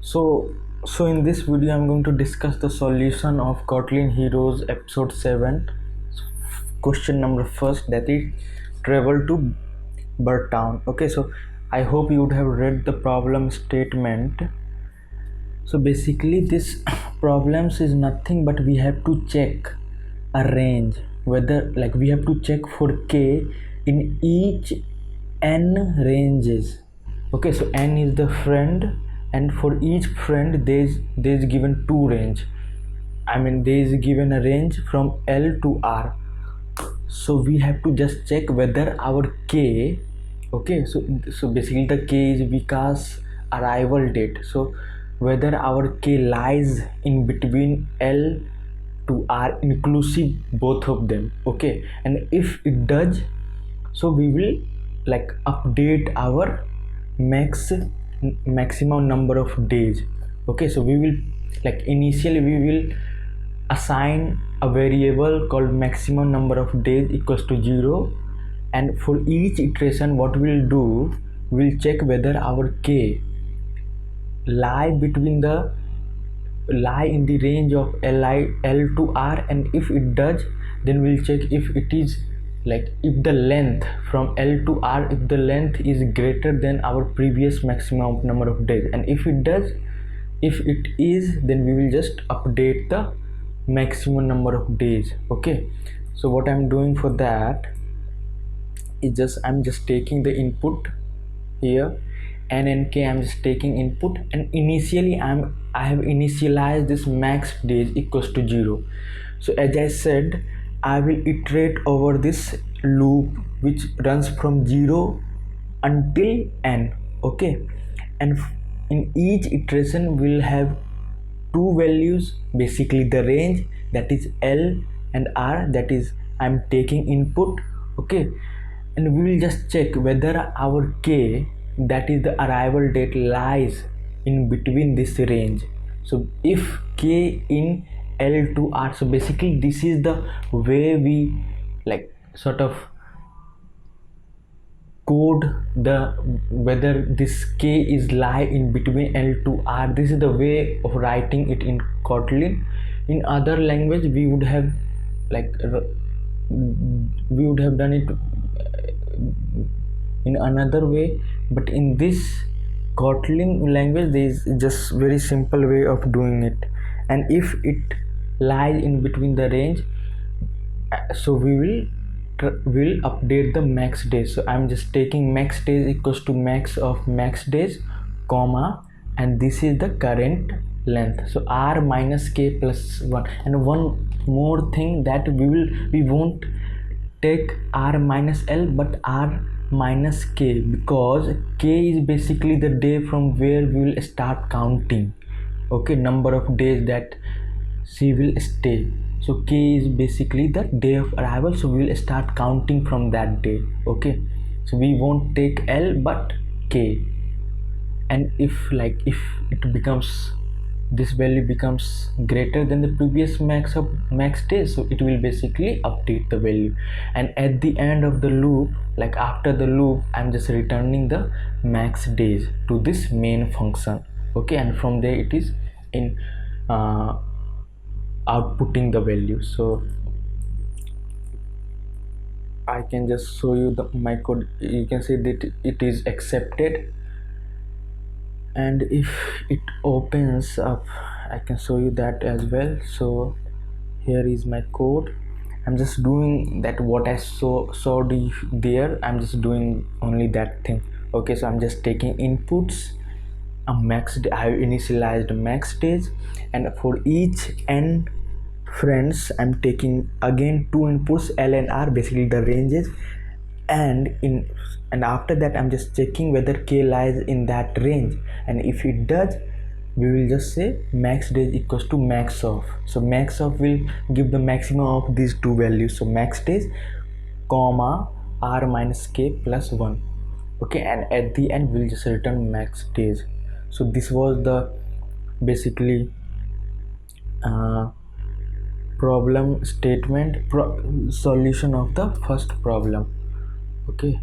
So in this video I'm going to discuss the solution of Kotlin Heroes episode 7, question number first, that is travel to Birdtown. Okay, so I hope you would have read the problem statement. So basically this problems is nothing but we have to check a range, whether like we have to check for k in each n ranges. Okay, so n is the friend, and for each friend there's given two range. I mean, there is given a range from L to R. So we have to just check whether our k, okay, so basically the k is Vikas arrival date. So whether our k lies in between L to R inclusive both of them. Okay, and if it does, so we will like update our maximum number of days. Okay, so we will like initially we will assign a variable called maximum number of days equals to 0, and for each iteration what we'll do, we'll check whether our k lie in the range of L to R, and if it does, then we'll check if it is like if the length from L to R, if the length is greater than our previous maximum number of days, and if it does, if it is, then we will just update the maximum number of days. Okay, so what I'm doing for that is I'm just taking the input here, n and k, I'm just taking input, and initially I have initialized this max days equals to 0. So as I said, I will iterate over this loop which runs from 0 until n. Okay, and in each iteration we'll have two values, basically the range, that is L, and R, that is I'm taking input. Okay, and we will just check whether our k, that is the arrival date, lies in between this range. So if k in L to R, so basically this is the way we like sort of code the whether this k is lie in between L to R. This is the way of writing it in Kotlin. In other language we would have like we would have done it in another way, but in this Kotlin language there is just very simple way of doing it. And if it lies in between the range, so we will update the max days. So I'm just taking max days equals to max of max days, comma, and this is the current length, so R minus k plus 1. And one more thing, that we won't take R minus L but R minus k, because k is basically the day from where we will start counting. Okay, number of days that she will stay. So k is basically the day of arrival, so we will start counting from that day. Okay, so we won't take L but k. And if it becomes, this value becomes greater than the previous max days, so it will basically update the value. And at the end of the loop, like after the loop, I'm just returning the max days to this main function. Okay, and from there it is in outputting the value. So I can just show you my code. You can see that it is accepted, and if it opens up I can show you that as well. So here is my code. I'm just doing that what I showed you there. I'm just doing only that thing. Okay, so I'm just taking inputs, a max day, I have initialized max days, and for each n friends I'm taking again two inputs, L and R, basically the ranges, and after that I'm just checking whether k lies in that range, and if it does, we will just say max days equals to max of. So max of will give the maximum of these two values, so max days, comma, R minus k plus 1. Okay, and at the end we'll just return max days. So this was the basically problem statement solution of the first problem. Okay.